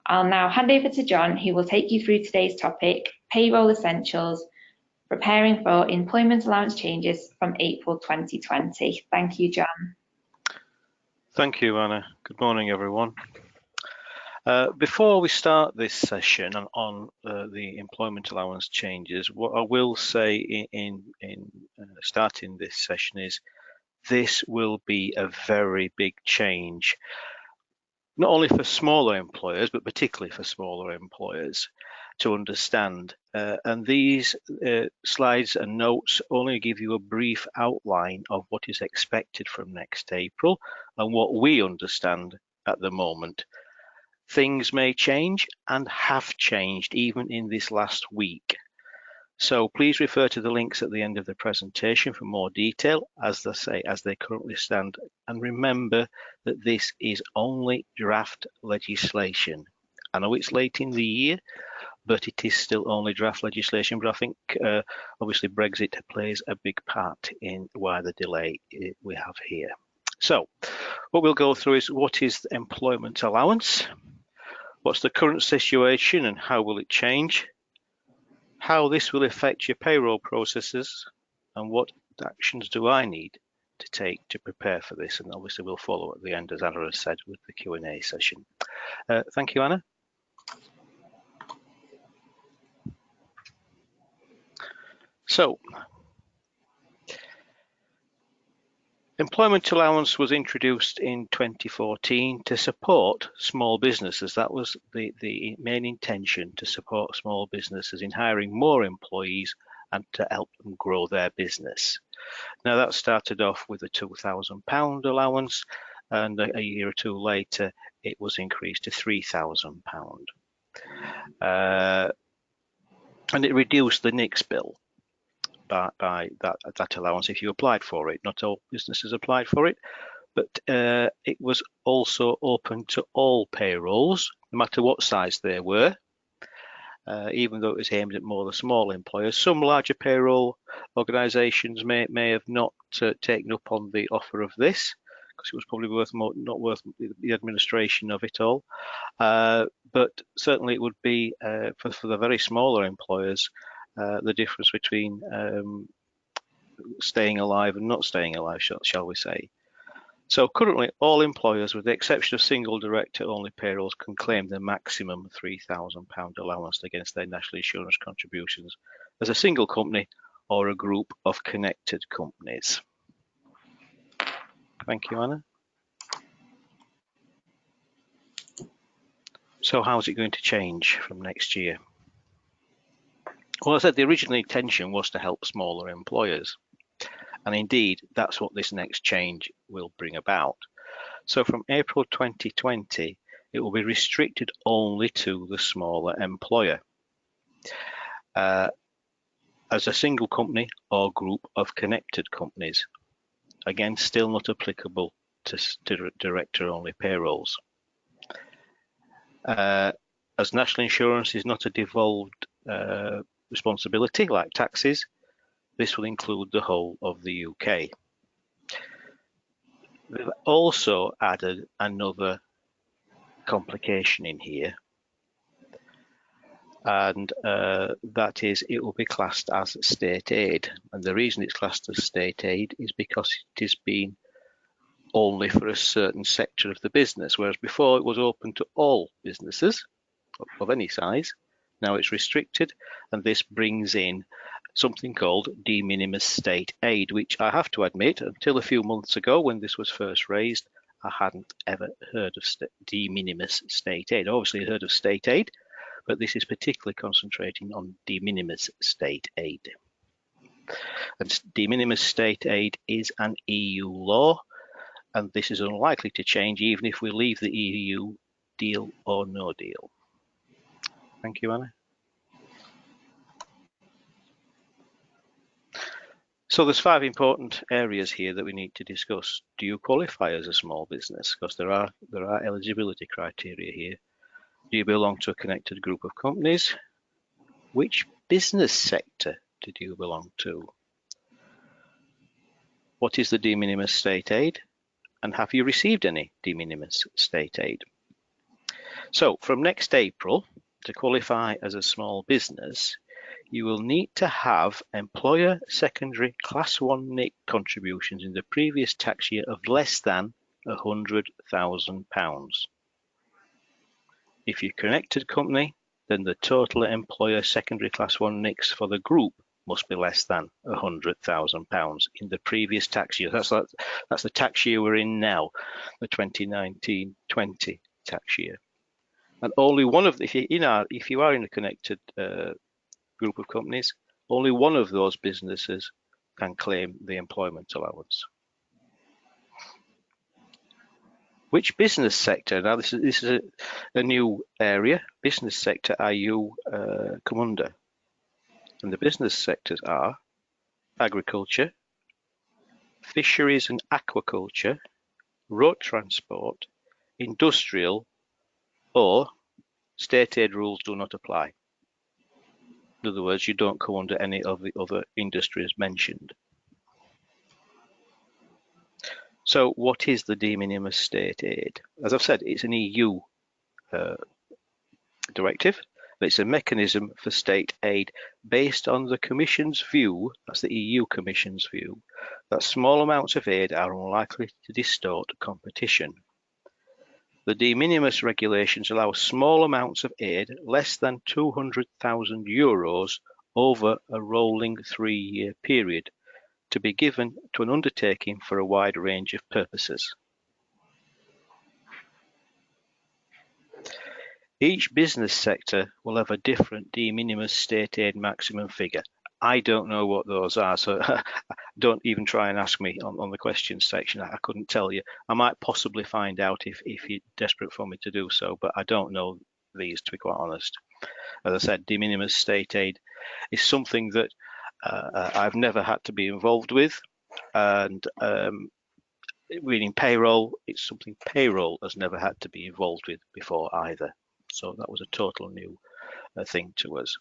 I'll now hand over to John, who will take you through today's topic, Payroll Essentials, preparing for employment allowance changes from April 2020. Thank you, John. Thank you, Anna. Good morning, everyone. Before we start this session on the employment allowance changes, what I will say in starting this session is this will be a very big change, not only for smaller employers, but particularly for smaller employers to understand. And these slides and notes only give you a brief outline of what is expected from next April and what we understand at the moment. Things may change and have changed even in this last week. So please refer to the links at the end of the presentation for more detail, as they currently stand. And remember that this is only draft legislation. I know it's late in the year, but it is still only draft legislation. But I think obviously Brexit plays a big part in why the delay we have here. So what we'll go through is what is the employment allowance? What's the current situation and how will it change? How this will affect your payroll processes and what actions do I need to take to prepare for this? And obviously we'll follow at the end, as Anna has said, with the Q&A session. Thank you, Anna. So, employment allowance was introduced in 2014 to support small businesses. That was the main intention, to support small businesses in hiring more employees and to help them grow their business. Now that started off with a £2,000 allowance, and a year or two later it was increased to £3,000. And it reduced the NICS bill by that allowance if you applied for it. Not all businesses applied for it, but it was also open to all payrolls, no matter what size they were, even though it was aimed at more the small employers. Some larger payroll organisations may have not taken up on the offer of this, because it was probably not worth the administration of it all. But certainly it would be for the very smaller employers, the difference between staying alive and not staying alive, shall we say. So currently all employers, with the exception of single director only payrolls, can claim the maximum £3,000 allowance against their national insurance contributions as a single company or a group of connected companies. Thank you, Anna. So how is it going to change from next year? Well, I said the original intention was to help smaller employers. And indeed, that's what this next change will bring about. So from April 2020, it will be restricted only to the smaller employer as a single company or group of connected companies. Again, still not applicable to director-only payrolls. As national insurance is not a devolved responsibility like taxes, this will include the whole of the UK. We've also added another complication in here, and that is it will be classed as state aid. And the reason it's classed as state aid is because it has been only for a certain sector of the business, whereas before it was open to all businesses of any size. Now it's restricted, and this brings in something called de minimis state aid, which I have to admit, until a few months ago when this was first raised, I hadn't ever heard of de minimis state aid. Obviously I heard of state aid, but this is particularly concentrating on de minimis state aid. And de minimis state aid is an EU law, and this is unlikely to change even if we leave the EU, deal or no deal. Thank you, Anna. So there's 5 important areas here that we need to discuss. Do you qualify as a small business? Because there are eligibility criteria here. Do you belong to a connected group of companies? Which business sector did you belong to? What is the de minimis state aid? And have you received any de minimis state aid? So from next April, to qualify as a small business, you will need to have employer secondary class 1 NIC contributions in the previous tax year of less than £100,000. If you're a connected company, then the total employer secondary class 1 NICs for the group must be less than £100,000 in the previous tax year. That's the tax year we're in now, the 2019-20 tax year. And only one of, if you are in a connected group of companies, only one of those businesses can claim the employment allowance. Which business sector? Now this is a new area. Business sector are you come under? And the business sectors are agriculture, fisheries and aquaculture, road transport, industrial, or state aid rules do not apply. In other words, you don't come under any of the other industries mentioned. So what is the de minimis state aid? As I've said, it's an EU directive. It's a mechanism for state aid based on the Commission's view, that's the EU Commission's view, that small amounts of aid are unlikely to distort competition. The de minimis regulations allow small amounts of aid, less than €200,000 over a rolling 3-year period, to be given to an undertaking for a wide range of purposes. Each business sector will have a different de minimis state aid maximum figure. I don't know what those are, so don't even try and ask me on the questions section. I couldn't tell you. I might possibly find out if you're desperate for me to do so, but I don't know these, to be quite honest. As I said, de minimis state aid is something that I've never had to be involved with, and reading payroll, it's something payroll has never had to be involved with before either. So that was a total new thing to us.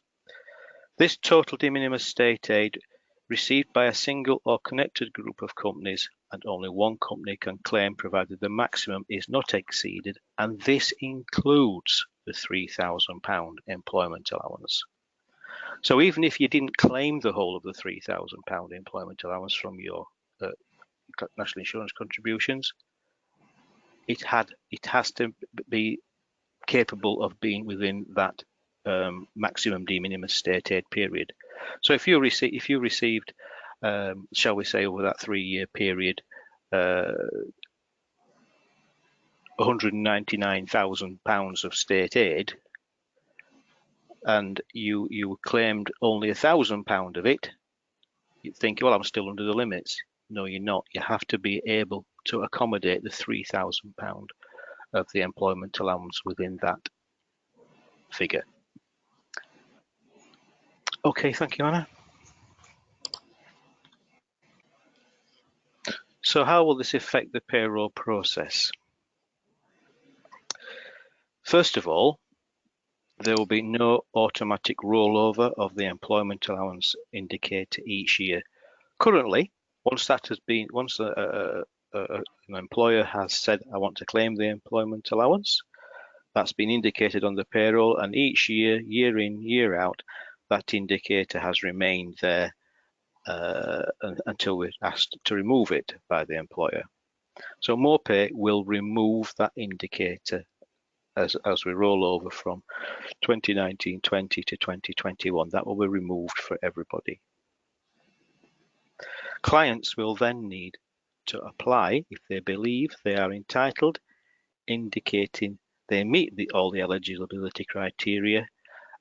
This total de minimis state aid received by a single or connected group of companies, and only one company can claim provided the maximum is not exceeded, and this includes the £3,000 employment allowance. So even if you didn't claim the whole of the £3,000 employment allowance from your national insurance contributions, it has to be capable of being within that maximum de minimis state aid period. So if you received, shall we say, over that 3-year period, £199,000 of state aid, and you claimed only £1,000 of it, you'd think, well, I'm still under the limits. No, you're not. You have to be able to accommodate the £3,000 of the employment allowance within that figure. Okay, thank you, Anna. So how will this affect the payroll process? First of all, there will be no automatic rollover of the employment allowance indicator each year. Currently, once an employer has said, I want to claim the employment allowance, that's been indicated on the payroll, and each year, year in, year out, that indicator has remained there until we're asked to remove it by the employer. So Moorepay will remove that indicator as we roll over from 2019-20 to 2021. That will be removed for everybody. Clients will then need to apply if they believe they are entitled, indicating they meet all the eligibility criteria,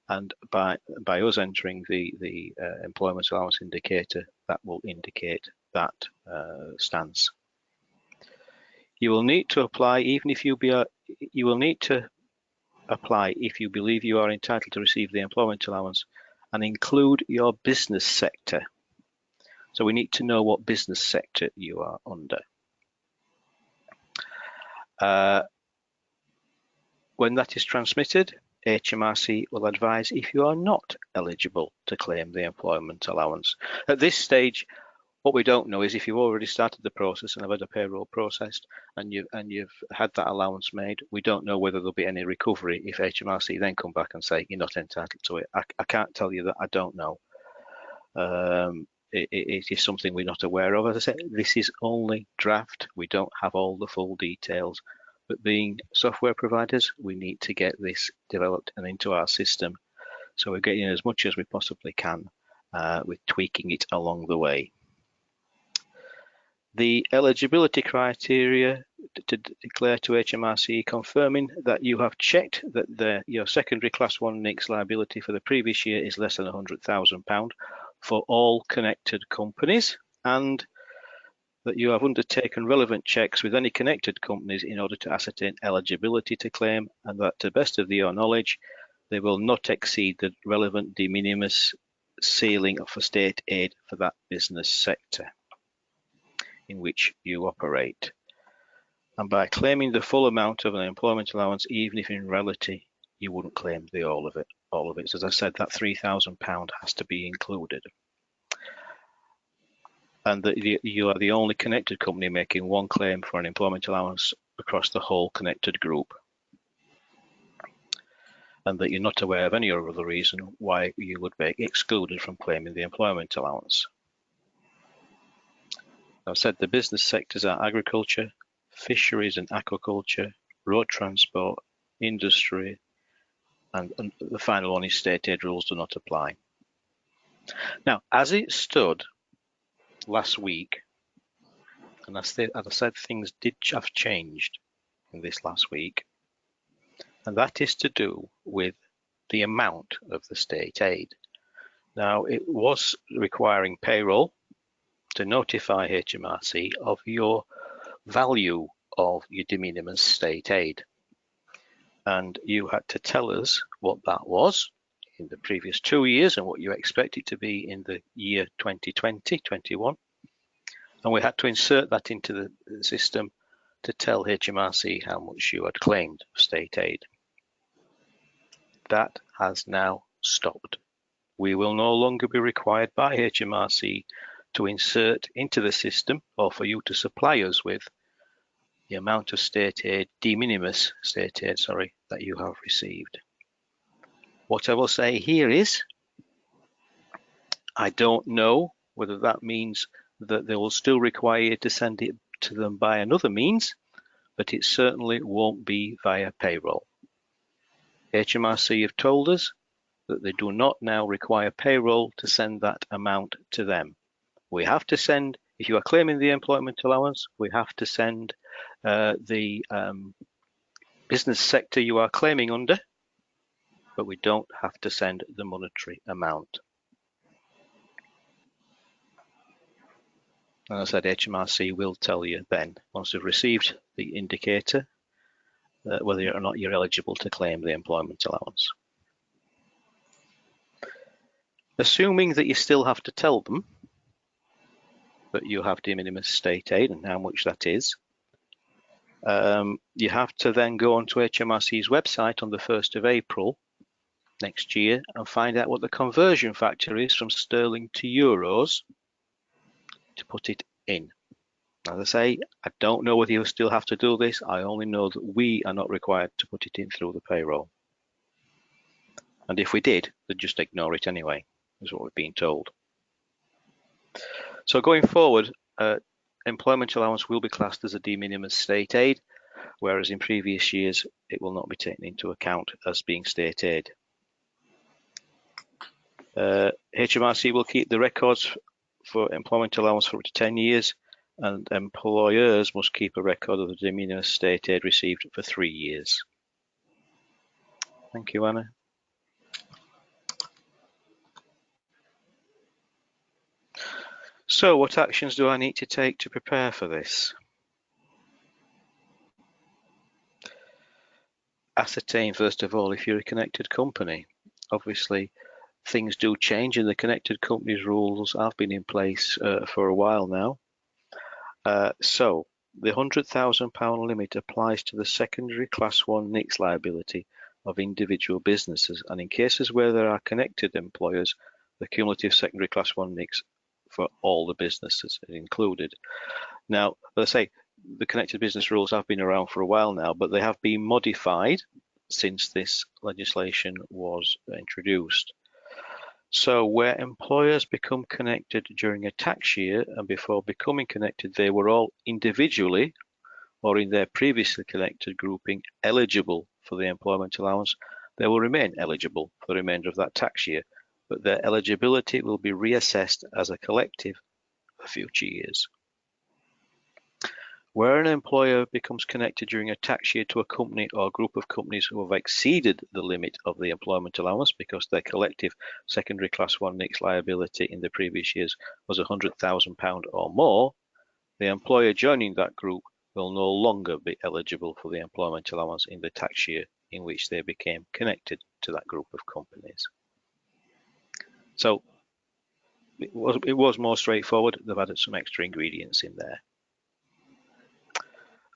and by us entering the employment allowance indicator, that will indicate that stance. You will need to apply even if you will need to apply if you believe you are entitled to receive the employment allowance, and include your business sector. So we need to know what business sector you are under. When that is transmitted, HMRC will advise if you are not eligible to claim the employment allowance. At this stage, What we don't know is if you've already started the process and have had a payroll processed and you've had that allowance made, we don't know whether there'll be any recovery if HMRC then come back and say you're not entitled to it. I can't tell you that. I don't know. It is something we're not aware of. As I said, this is only draft. We don't have all the full details, but being software providers, we need to get this developed and into our system. So we're getting as much as we possibly can with tweaking it along the way. The eligibility criteria to declare to HMRC confirming that you have checked that your secondary class 1 NICS liability for the previous year is less than £100,000 for all connected companies, and that you have undertaken relevant checks with any connected companies in order to ascertain eligibility to claim, and that to the best of your knowledge they will not exceed the relevant de minimis ceiling for state aid for that business sector in which you operate. And by claiming the full amount of an employment allowance, even if in reality you wouldn't claim all of it. So as I said, that £3,000 has to be included. And that you are the only connected company making one claim for an employment allowance across the whole connected group. And that you're not aware of any other reason why you would be excluded from claiming the employment allowance. I've said the business sectors are agriculture, fisheries and aquaculture, road transport, industry, and the final one is state aid rules do not apply. Now, as it stood last week, and as I said, things did have changed in this last week, and that is to do with the amount of the state aid. Now, it was requiring Payroll to notify HMRC of your value of your de minimis state aid. And you had to tell us what that was in the previous 2 years and what you expect it to be in the year 2020-21. And we had to insert that into the system to tell HMRC how much you had claimed of state aid. That has now stopped. We will no longer be required by HMRC to insert into the system or for you to supply us with the amount of state aid, de minimis state aid, that you have received. What I will say here is, I don't know whether that means that they will still require you to send it to them by another means, but it certainly won't be via Payroll. HMRC have told us that they do not now require Payroll to send that amount to them. We have to send, if you are claiming the employment allowance, we have to send the business sector you are claiming under, but we don't have to send the monetary amount. And as I said, HMRC will tell you then, once you've received the indicator, whether or not you're eligible to claim the employment allowance. Assuming that you still have to tell them that you have de minimis state aid and how much that is, you have to then go onto HMRC's website on the 1st of April next year and find out what the conversion factor is from sterling to euros to put it in. As I say, I don't know whether you still have to do this. I only know that we are not required to put it in through the payroll. And if we did, they'd just ignore it anyway, is what we're being told. So going forward, employment allowance will be classed as a de minimis state aid, whereas in previous years it will not be taken into account as being state aid. HMRC will keep the records for employment allowance for up to 10 years, and employers must keep a record of the de minimis state aid received for 3 years. Thank you, Anna. So what actions do I need to take to prepare for this? Ascertain, first of all, if you're a connected company. Obviously, things do change and the connected companies rules have been in place for a while now. So the £100,000 limit applies to the secondary class 1 NICS liability of individual businesses, and in cases where there are connected employers, the cumulative secondary class 1 NICS for all the businesses included. Now, let's say the connected business rules have been around for a while now, but they have been modified since this legislation was introduced. So where employers become connected during a tax year, and before becoming connected, they were all individually or in their previously connected grouping eligible for the employment allowance, they will remain eligible for the remainder of that tax year, but their eligibility will be reassessed as a collective for future years. Where an employer becomes connected during a tax year to a company or group of companies who have exceeded the limit of the employment allowance because their collective secondary class 1 NICS liability in the previous years was £100,000 or more, the employer joining that group will no longer be eligible for the employment allowance in the tax year in which they became connected to that group of companies. So it was more straightforward. They've added some extra ingredients in there.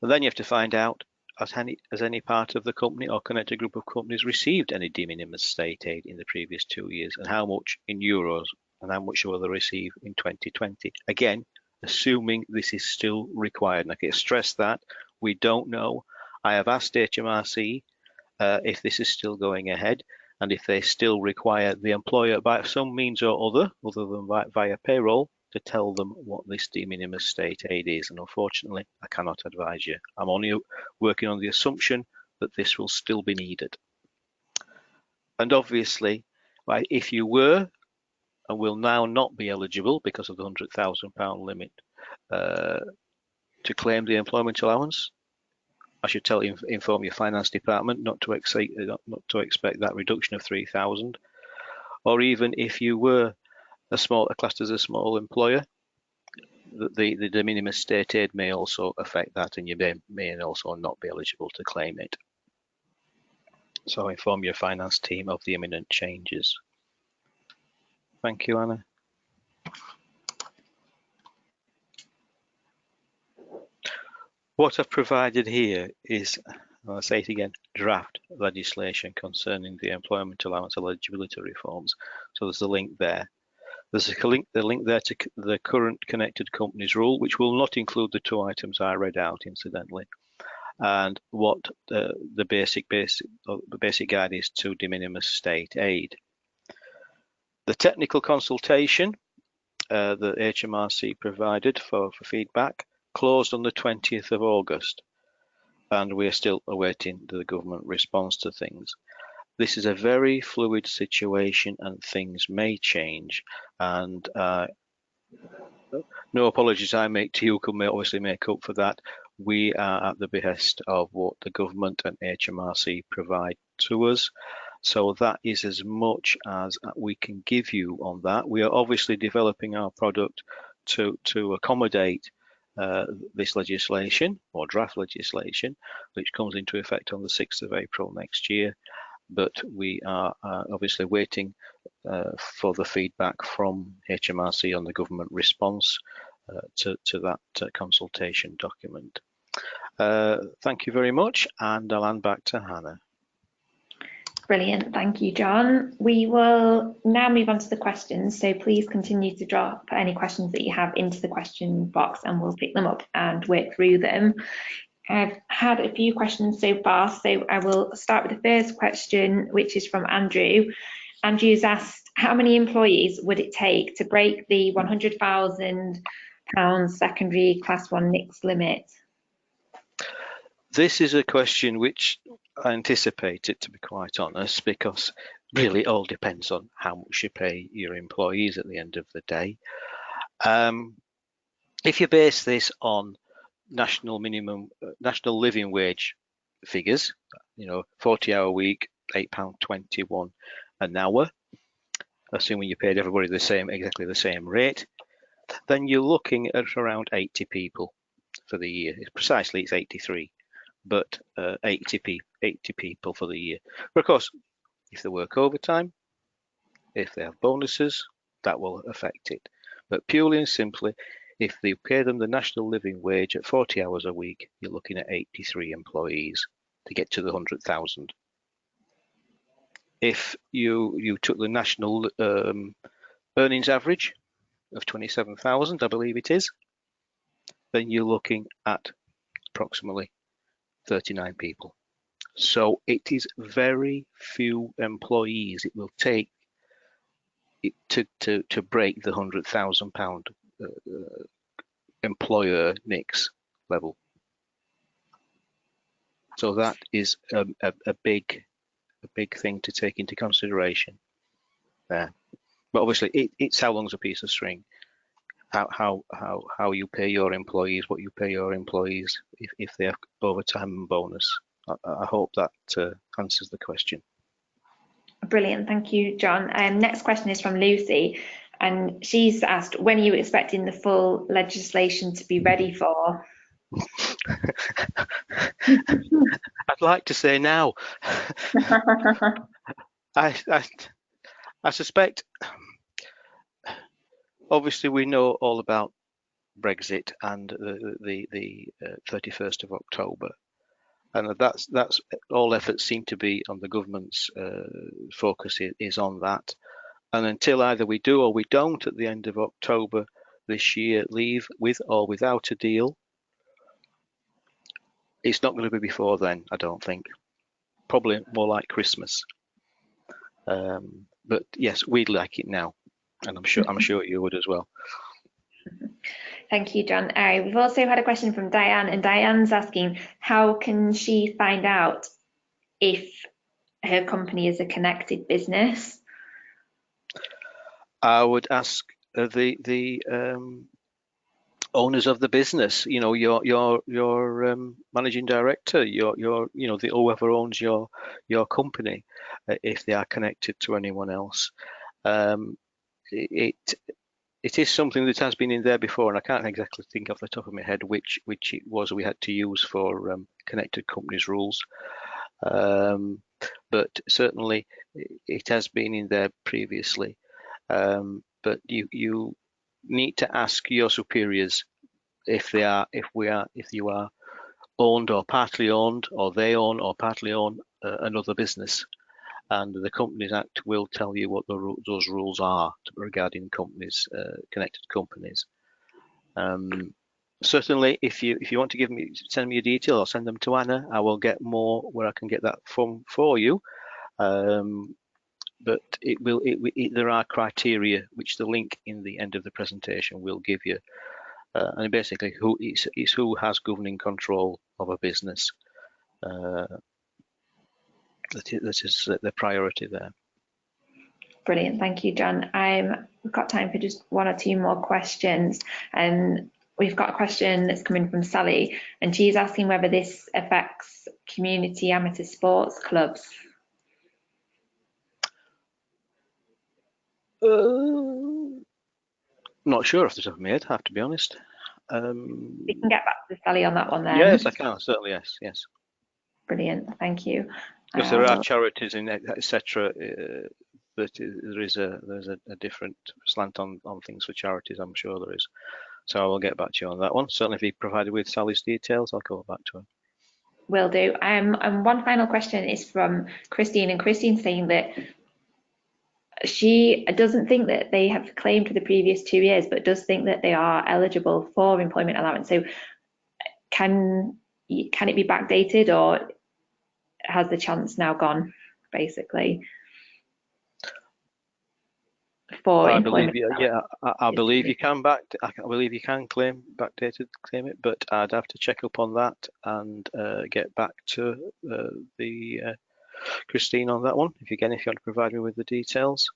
And then you have to find out, has any part of the company or connected group of companies received any de minimis state aid in the previous 2 years, and how much in euros, and how much will they receive in 2020? Again, assuming this is still required. And I can stress that we don't know. I have asked HMRC if this is still going ahead, and if they still require the employer by some means or other than via payroll, to tell them what this de minimis state aid is. And unfortunately, I cannot advise you. I'm only working on the assumption that this will still be needed. And obviously, if you were and will now not be eligible because of the £100,000 limit to claim the employment allowance, I should inform your finance department not to expect that reduction of 3,000. Or even if you were classed as a small employer, the de minimis state aid may also affect that, and you may also not be eligible to claim it. So inform your finance team of the imminent changes. Thank you, Anna. What I've provided here is, I'll say it again, draft legislation concerning the employment allowance eligibility reforms. So there's the link there. There's the link there to the current connected companies rule, which will not include the 2 items I read out, incidentally, and what the basic guide is to de minimis state aid. The technical consultation that HMRC provided for feedback closed on the 20th of August, and we are still awaiting the government response to things. This is a very fluid situation and things may change, and no apologies I make to you can obviously make up for that. We are at the behest of what the government and HMRC provide to us. So that is as much as we can give you on that. We are obviously developing our product to accommodate this legislation, or draft legislation, which comes into effect on the 6th of April next year. But we are obviously waiting for the feedback from HMRC on the government response to that consultation document. Thank you very much, and I'll hand back to Hannah. Brilliant, thank you, John. We will now move on to the questions, so please continue to drop any questions that you have into the question box and we'll pick them up and work through them. I've had a few questions so far, so I will start with the first question, which is from Andrew. Andrew's asked, how many employees would it take to break the £100,000 secondary class 1 NICS limit? This is a question which I anticipated, to be quite honest, because really it all depends on how much you pay your employees at the end of the day. If you base this on national living wage figures, 40-hour week, £8.21 an hour, assuming you paid everybody exactly the same rate, then you're looking at around 80 people for the year. Precisely, it's 83, but 80 people for the year. But of course, if they work overtime, if they have bonuses, that will affect it. But purely and simply, if they pay them the national living wage at 40 hours a week, you're looking at 83 employees to get to the 100,000. If you took the national earnings average of 27,000, I believe it is, then you're looking at approximately 39 people. So it is very few employees it will take to break the £100,000 employer NICS level. So that is a big thing to take into consideration there. But obviously, it's how long's a piece of string. How you pay your employees, what you pay your employees if they have overtime and bonus. I hope that answers the question. Brilliant, thank you, John. Next question is from Lucy, and she's asked, when are you expecting the full legislation to be ready for? I'd like to say now. I suspect, obviously we know all about Brexit and the 31st of October. And that's all efforts seem to be on the government's focus is on that. And until either we do or we don't at the end of October this year leave with or without a deal, it's not going to be before then, I don't think. Probably more like Christmas. But yes, we'd like it now, and I'm sure you would as well. Thank you, John. We've also had a question from Diane, and Diane's asking, how can she find out if her company is a connected business? I would ask the owners of the business. You know, your managing director, your the whoever owns your company, if they are connected to anyone else. It is something that has been in there before, and I can't exactly think off the top of my head which it was we had to use for connected companies rules. But certainly it has been in there previously. But you need to ask your superiors if you are owned or partly owned, or they own or partly own another business. And the Companies Act will tell you what those rules are regarding companies, connected companies. Certainly, if you want to send me a detail or send them to Anna, I will get more where I can get that from for you. But there are criteria which the link in the end of the presentation will give you, and basically it's who has governing control of a business. That is the priority there. Brilliant, thank you, John. We've got time for just one or two more questions. We've got a question that's coming from Sally, and she's asking whether this affects community amateur sports clubs. Not sure off the top of my head, I have to be honest. We can get back to Sally on that one then. Yes, I can, certainly, yes. Brilliant, thank you. Because there are charities in etc. That there's a different slant on things for charities, I'm sure there is. So I will get back to you on that one. Certainly if you provided with Sally's details, I'll go back to her. Will do. And one final question is from Christine, and Christine's saying that she doesn't think that they have claimed for the previous 2 years, but does think that they are eligible for employment allowance. So can it be backdated, or has the chance now gone, basically? I believe you can claim it, but I'd have to check up on that and get back to Christine on that one. If you want to provide me with the details.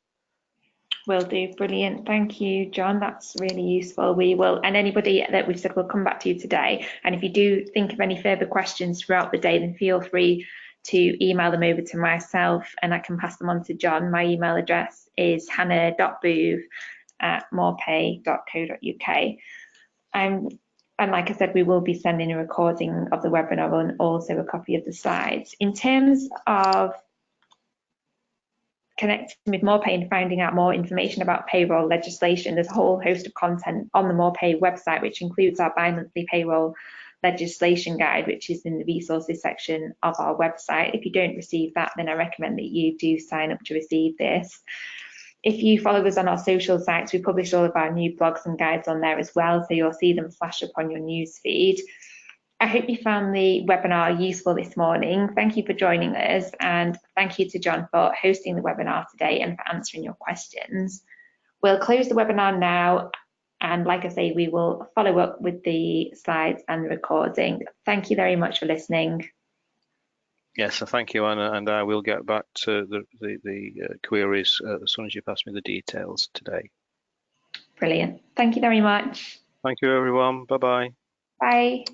Will do. Brilliant. Thank you, John. That's really useful. We will, and anybody that we've said will come back to you today. And if you do think of any further questions throughout the day, then feel free to email them over to myself and I can pass them on to John. My email address is hannah.booth@moorepay.co.uk. And like I said, we will be sending a recording of the webinar and also a copy of the slides. In terms of connecting with Moorepay and finding out more information about payroll legislation, there's a whole host of content on the Moorepay website, which includes our bi-monthly payroll legislation guide, which is in the resources section of our website. If you don't receive that, then I recommend that you do sign up to receive this. if you follow us on our social sites, we publish all of our new blogs and guides on there as well, so you'll see them flash up on your news feed. I hope you found the webinar useful this morning. Thank you for joining us, and thank you to John for hosting the webinar today and for answering your questions. We'll close the webinar now, and like I say, we will follow up with the slides and the recording. Thank you very much for listening. Yes, so thank you, Anna, and I will get back to the queries as soon as you pass me the details today. Brilliant. Thank you very much. Thank you, everyone. Bye-bye. Bye.